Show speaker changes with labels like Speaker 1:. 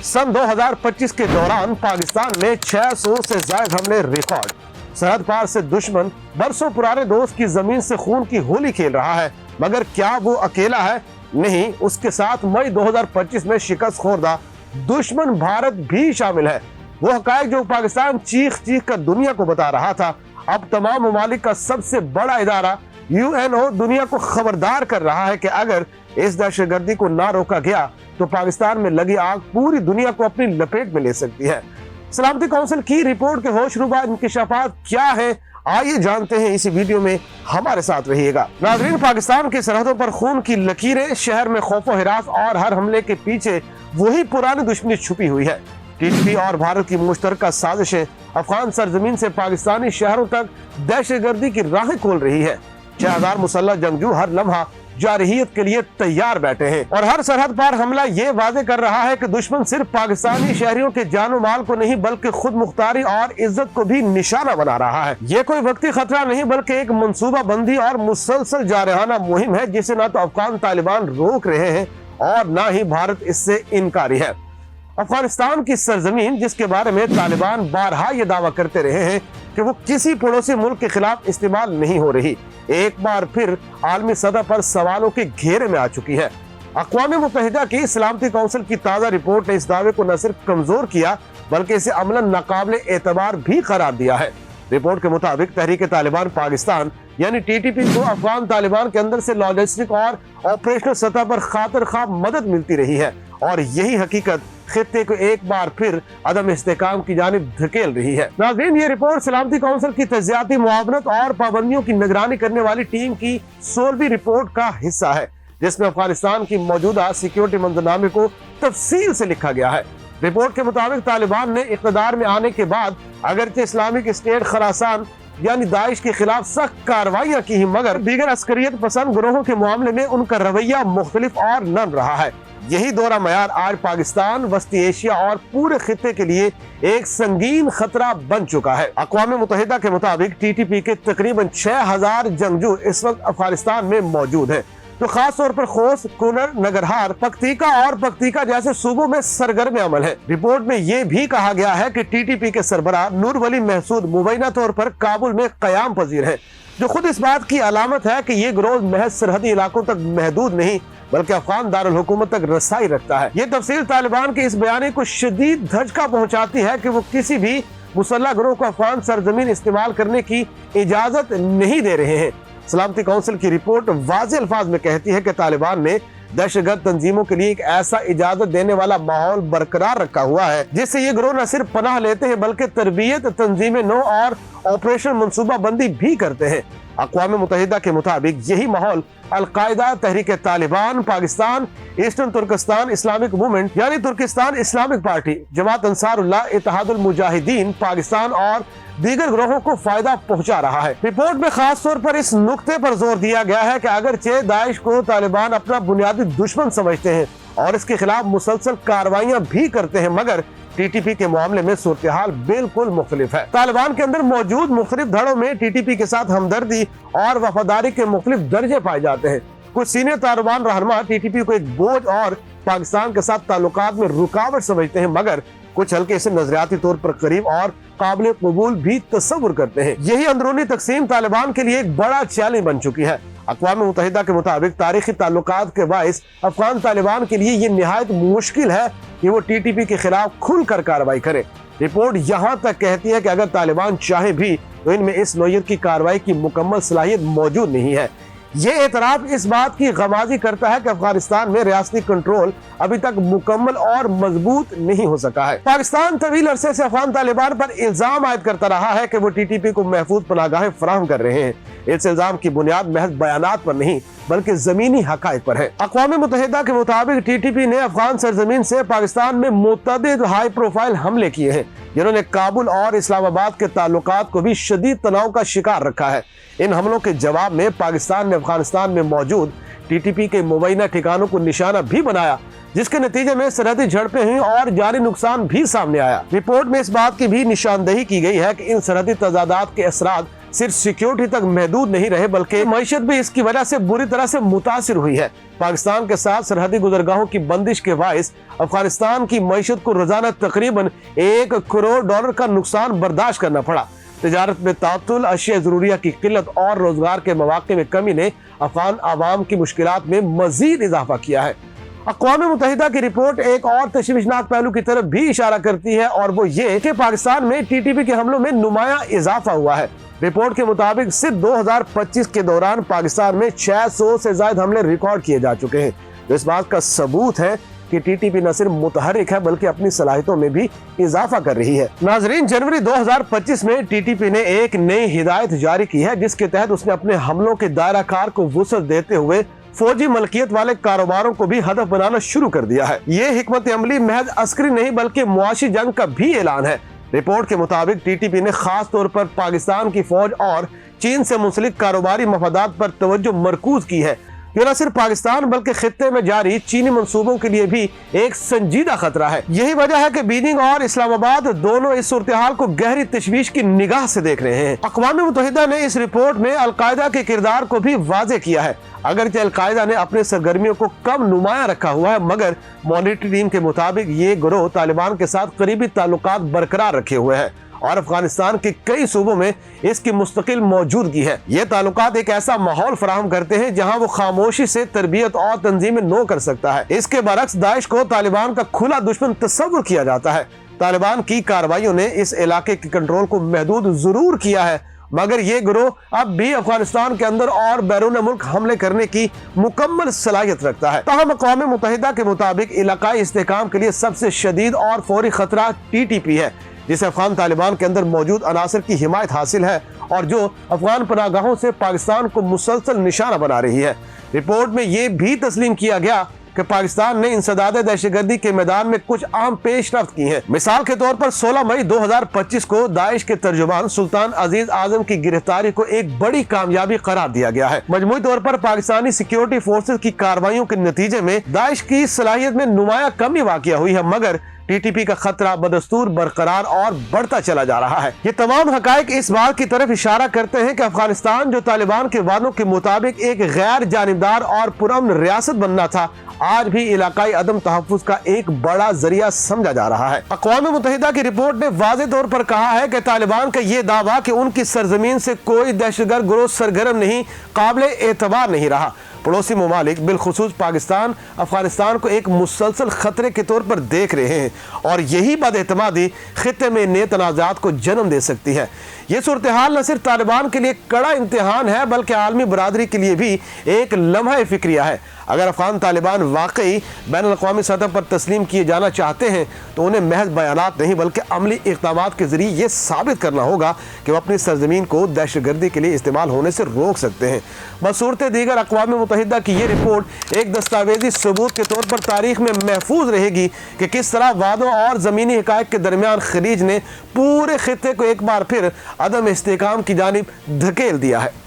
Speaker 1: सन 2025 के दौरान पाकिस्तान में 600 से ज्यादा हमले रिकॉर्ड। सरहद पार से दुश्मन बरसों पुराने दोस्त की जमीन से खून की होली खेल रहा है, मगर क्या वो अकेला है? नहीं, उसके साथ मई 2025 में शिकस्त खोरदा दुश्मन भारत भी शामिल है। वो हकायक जो पाकिस्तान चीख चीख कर दुनिया को बता रहा था, अब तमाम ममालिक का सबसे बड़ा इदारा UNO दुनिया को खबरदार कर रहा है कि अगर इस दहशतगर्दी को ना रोका गया तो पाकिस्तान में लगी आग पूरी दुनिया को अपनी लपेट में ले सकती है। सलामती काउंसिल की रिपोर्ट के होशरुबा इंकशाफात क्या है, आइए जानते हैं इसी वीडियो में, हमारे साथ रहिएगा। नाज़रीन, पाकिस्तान की सरहदों पर खून की लकीरें, शहर में खौफ हिरास और हर हमले के पीछे वही पुरानी दुश्मनी छुपी हुई है। TTP और भारत की मुश्तरका साजिशें अफगान सरजमीन से पाकिस्तानी शहरों तक दहशतगर्दी की राहें खोल रही है। 6000 मुसल्लह जंगजू हर लम्हा जारहियत के लिए तैयार बैठे हैं और हर सरहद पार हमला ये वादे कर रहा है कि दुश्मन सिर्फ पाकिस्तानी शहरियों के जानो माल को नहीं बल्कि खुद मुख्तारी और इज्जत को भी निशाना बना रहा है। ये कोई वक्ती खतरा नहीं बल्कि एक मंसूबा बंदी और मुसलसल जारहाना मुहिम है जिसे ना तो अफगान तालिबान रोक रहे हैं और ना ही भारत इससे इनकारी है। अफगानिस्तान की सरजमीन, जिसके बारे में तालिबान बारहा ये दावा करते रहे हैं कि वो किसी पड़ोसी मुल्क के खिलाफ इस्तेमाल नहीं हो रही, एक बार फिर आलमी सतह पर सवालों के घेरे में आ चुकी है। अक़वाम मुत्तहिदा की सलामती काउंसिल की ताज़ा रिपोर्ट ने इस दावे को न सिर्फ कमजोर किया बल्कि इसे अमलन नाकाबिले एतबार भी करार दिया है। रिपोर्ट के मुताबिक तहरीक तालिबान पाकिस्तान यानी TTP को अफगान तालिबान के अंदर से लॉजिस्टिक और ऑपरेशनल सतह पर खातिर ख्वाह मदद मिलती रही है और यही हकीकत खित्ते को एक बार फिर अदम इस्तेकाम की जानिब धकेल रही है। नाज़रीन, ये रिपोर्ट सलामती काउंसिल की तज्जियाती मुआवनत और पाबंदियों की निगरानी करने वाली टीम की 16वीं रिपोर्ट का हिस्सा है, जिसमें अफगानिस्तान की मौजूदा सिक्योरिटी मंजरनामे को तफसील से लिखा गया है। रिपोर्ट के मुताबिक तालिबान ने इक़्तिदार में आने के बाद अगरचे इस्लामिक स्टेट खरासान यानी दाइश के खिलाफ सख्त कार्रवाइयां की, मगर दीगर अस्करियत पसंद ग्रोहों के मामले में उनका रवैया मुख्तलिफ और नर्म रहा है। यही दोहरा मयार आज पाकिस्तान, वस्ती एशिया और पूरे खित्ते के लिए एक संगीन खतरा बन चुका है। अक़वाम मुत्तहिदा के मुताबिक TTP के तकरीबन 6000 जंगजू इस वक्त अफगानिस्तान में मौजूद है, तो खास तौर पर खोस, कुनर, नगरहार, पक्तिका जैसे सूबों में सरगर्म अमल है। रिपोर्ट में ये भी कहा गया है कि TTP के सरबराह नूर वली महसूद मुबैना तौर पर काबुल में क़याम पजीर है, जो खुद इस बात की अलामत है कि ये गिरोह महज सरहदी इलाकों तक महदूद नहीं बल्कि अफगान दारुल हुकूमत तक रसाई रखता है। ये तफसील तालिबान के इस बयानी को शदीद धचका पहुंचाती है कि वो किसी भी मुसल्लह गिरोह को अफगान सरजमीन इस्तेमाल करने की इजाजत नहीं दे रहे हैं। सलामती काउंसिल की रिपोर्ट वाज़ेह अल्फाज में कहती है कि तालिबान ने दहशतगर्द तंजीमों के लिए एक ऐसा इजाजत देने वाला माहौल बरकरार रखा हुआ है जिससे ये गिरोह न सिर्फ पनाह लेते हैं बल्कि तरबियत, तंजीम नो और ऑपरेशन मंसूबा बंदी भी करते हैं। अक़वाम मुत्तहिदा के मुताबिक यही माहौल al Qaeda, Tehrik Taliban Pakistan, eastern Turkestan Islamic movement यानी Turkestan Islamic party, Jamaat Ansarullah, Ittehadul Mujahideen Pakistan और दीगर ग्रोहों को फायदा पहुंचा रहा है। रिपोर्ट में खास तौर पर इस नुक्ते पर जोर दिया गया है कि अगरचे दाइश को तालिबान अपना बुनियादी दुश्मन समझते हैं और इसके खिलाफ मुसलसल कार्रवाइयां भी करते हैं, मगर TTP के मामले में सूरत-ए-हाल बिल्कुल मुख्तलिफ है। तालिबान के अंदर मौजूद मुख्तलिफ धड़ों में TTP के साथ हमदर्दी और वफादारी के मुख्तलिफ दर्जे पाए जाते हैं। कुछ सीनियर तालिबान रहनुमा TTP को एक बोझ और पाकिस्तान के साथ ताल्लुकात में रुकावट समझते हैं, मगर कुछ हल्के इसे नजरियाती तौर पर करीब और काबिल कबूल भी तस्वुर करते हैं। यही अंदरूनी तकसीम तालिबान के लिए एक बड़ा चैलेंज बन चुकी है। अक़वाम मुत्तहिदा के मुताबिक तारीखी ताल्लुकात के बाइस अफगान तालिबान के लिए ये निहायत मुश्किल है कि वो TTP के खिलाफ खुलकर कार्रवाई करे। रिपोर्ट यहाँ तक कहती है कि अगर तालिबान चाहे भी तो इनमें इस नौयत की कार्रवाई की मुकम्मल सलाहियत मौजूद नहीं है। ये एतराफ इस बात की गवाजी करता है कि अफगानिस्तान में रियासती कंट्रोल अभी तक मुकम्मल और मजबूत नहीं हो सका है। पाकिस्तान तवील अरसे से अफगान तालिबान पर इल्जाम आयद करता रहा है कि वो TTP को महफूज पनाहगाहें फराहम कर रहे हैं। इस इल्जाम की बुनियाद महज बयानात पर नहीं बल्कि जमीनी हकायक पर है। अक़वाम मुत्तहिदा के मुताबिक TTP ने अफगान सरजमीन से पाकिस्तान में मुतअद्दिद हाई प्रोफाइल हमले किए हैं, जिन्होंने काबुल और इस्लामाबाद के ताल्लुकात को भी शदीद तनाव का शिकार रखा है। इन हमलों के जवाब में पाकिस्तान ने अफगानिस्तान में मौजूद TTP के मुबैना ठिकानों को निशाना भी बनाया, जिसके नतीजे में सरहदी झड़पें हुई और जानी नुकसान भी सामने आया। रिपोर्ट में इस बात की भी निशानदेही की गई है कि इन सरहदी तजादात के असरात सिर्फ सिक्योरिटी तक महदूद नहीं रहे बल्कि मईशत भी इसकी वजह से बुरी तरह से मुतासिर हुई है। पाकिस्तान के साथ सरहदी गुजरगाहों की बंदिश के बायस अफगानिस्तान की मईशत को रोजाना तकरीबन $1 करोड़ का नुकसान बर्दाश्त करना पड़ा। तिजारत में तातुल, अशिया ज़रूरिया की किल्लत और रोजगार के मौके में कमी ने अफगान आवाम की मुश्किलात में मजीद इजाफा किया है। अक़वाम मुत्तहिदा की रिपोर्ट एक और तशवीशनाक पहलू की तरफ भी इशारा करती है और वो ये कि पाकिस्तान में TTP के हमलों में नुमाया इजाफा हुआ है। रिपोर्ट के मुताबिक सिर्फ 2025 के दौरान पाकिस्तान में 600 से ज्यादा हमले रिकॉर्ड किए जा चुके हैं। तो इस बात का सबूत है कि TTP न सिर्फ मुतहर्रिक है बल्कि अपनी सलाहियतों में भी इजाफा कर रही है। नाजरीन, जनवरी 2025 में TTP ने एक नई हिदायत जारी की है जिसके तहत उसने अपने हमलों के दायरा कार को वुसअत देते हुए फौजी मलकियत वाले कारोबारों को भी हदफ बनाना शुरू कर दिया है। ये हिकमत अमली महज अस्करी नहीं बल्कि मुआशी जंग का भी ऐलान है। रिपोर्ट के मुताबिक TTP ने खास तौर पर पाकिस्तान की फौज और चीन से मुंसलिक कारोबारी मफादात पर तवज्जो मरकूज की है। ये न सिर्फ पाकिस्तान बल्कि खित्ते में जारी चीनी मंसूबों के लिए भी एक संजीदा खतरा है। यही वजह है कि बीजिंग और इस्लामाबाद दोनों इस सूरत-ए-हाल को गहरी तशवीश की निगाह से देख रहे हैं। अक़वाम मुत्तहिदा ने इस रिपोर्ट में अलकायदा के किरदार को भी वाज़ेह किया है। अगरचे अलकायदा ने अपने सरगर्मियों को कम नुमाया रखा हुआ है मगर मॉनिटरी टीम के मुताबिक ये गिरोह तालिबान के साथ करीबी ताल्लुकात बरकरार रखे हुए हैं और अफगानिस्तान के कई सूबों में इसकी मुस्तकिल मौजूदगी है। ये ताल्लुकात एक ऐसा माहौल फराहम करते हैं जहां वो खामोशी से तरबियत और तंजीमें नो कर सकता है। इसके बरक्स दाइश को तालिबान का खुला दुश्मन तस्वुर किया जाता है। तालिबान की कार्रवाइयों ने इस इलाके के कंट्रोल को महदूद जरूर किया है मगर ये गिरोह अब भी अफगानिस्तान के अंदर और बैरून मुल्क हमले करने की मुकम्मल सलाहियत रखता है। ताहम अक़वाम मुत्तहिदा के मुताबिक इलाकाई इस्तेहकाम के लिए सबसे शदीद और फौरी खतरा TTP है जिसे अफगान तालिबान के अंदर मौजूद अनासर की हिमायत हासिल है और जो अफगान पनागाहों से पाकिस्तान को मुसलसल निशाना बना रही है। रिपोर्ट में ये भी तस्लीम किया गया कि पाकिस्तान ने इंसदाद दहशतगर्दी के मैदान में कुछ अहम पेशरफ्त की है। मिसाल के तौर पर 16 मई 2025 को दाइश के तर्जुमान सुल्तान अजीज आजम की गिरफ्तारी को एक बड़ी कामयाबी करार दिया गया है। मजमूई तौर पर पाकिस्तानी सिक्योरिटी फोर्सेज की कार्रवाइयों के नतीजे में दाइश की सलाहियत में नुमाया कमी वाक़या हुई है मगर TTP का खतरा बदस्तूर बरकरार और बढ़ता चला जा रहा है। ये तमाम हकायक इस बात की तरफ इशारा करते हैं कि अफगानिस्तान जो तालिबान के वादों के मुताबिक एक गैर जानिबदार और पुरअमन रियासत बनना था आज भी इलाकाई अदम तहफ़्फ़ुज़ का एक बड़ा जरिया समझा जा रहा है। अक़वाम मुत्तहिदा की रिपोर्ट ने वाज़ेह तौर पर कहा है कि तालिबान का ये दावा कि उनकी सरजमीन से कोई दहशतगर्द गिरोह सरगर्म नहीं काबिल एतबार नहीं रहा। पड़ोसी ममालिक बिलखुसूस पाकिस्तान अफगानिस्तान को एक मुसलसल खतरे के तौर पर देख रहे हैं और यही बदएतमादी खित्ते में नए तनाज़ात को जन्म दे सकती है। ये सूरत-ए-हाल न सिर्फ तालिबान के लिए कड़ा इम्तिहान है बल्कि आलमी बरादरी के लिए भी एक लम्हा फिक्रिया है। अगर अफगान तालिबान वाकई बैनुल-अक़वामी सतह पर तस्लीम किए जाना चाहते हैं तो उन्हें महज बयानात नहीं बल्कि अमली इक़दामात के जरिए ये साबित करना होगा कि वो अपनी सरजमीन को दहशतगर्दी के लिए इस्तेमाल होने से रोक सकते हैं। बसूरत दीगर अक़वाम मुत्तहिदा की ये रिपोर्ट एक दस्तावेजी सबूत के तौर पर तारीख में महफूज रहेगी कि किस तरह वादों और ज़मीनी हक़ाइक़ के दरमियान खलीज ने पूरे खित्ते को एक बार फिर अदम इस्तेहकाम की जानिब धकेल दिया है।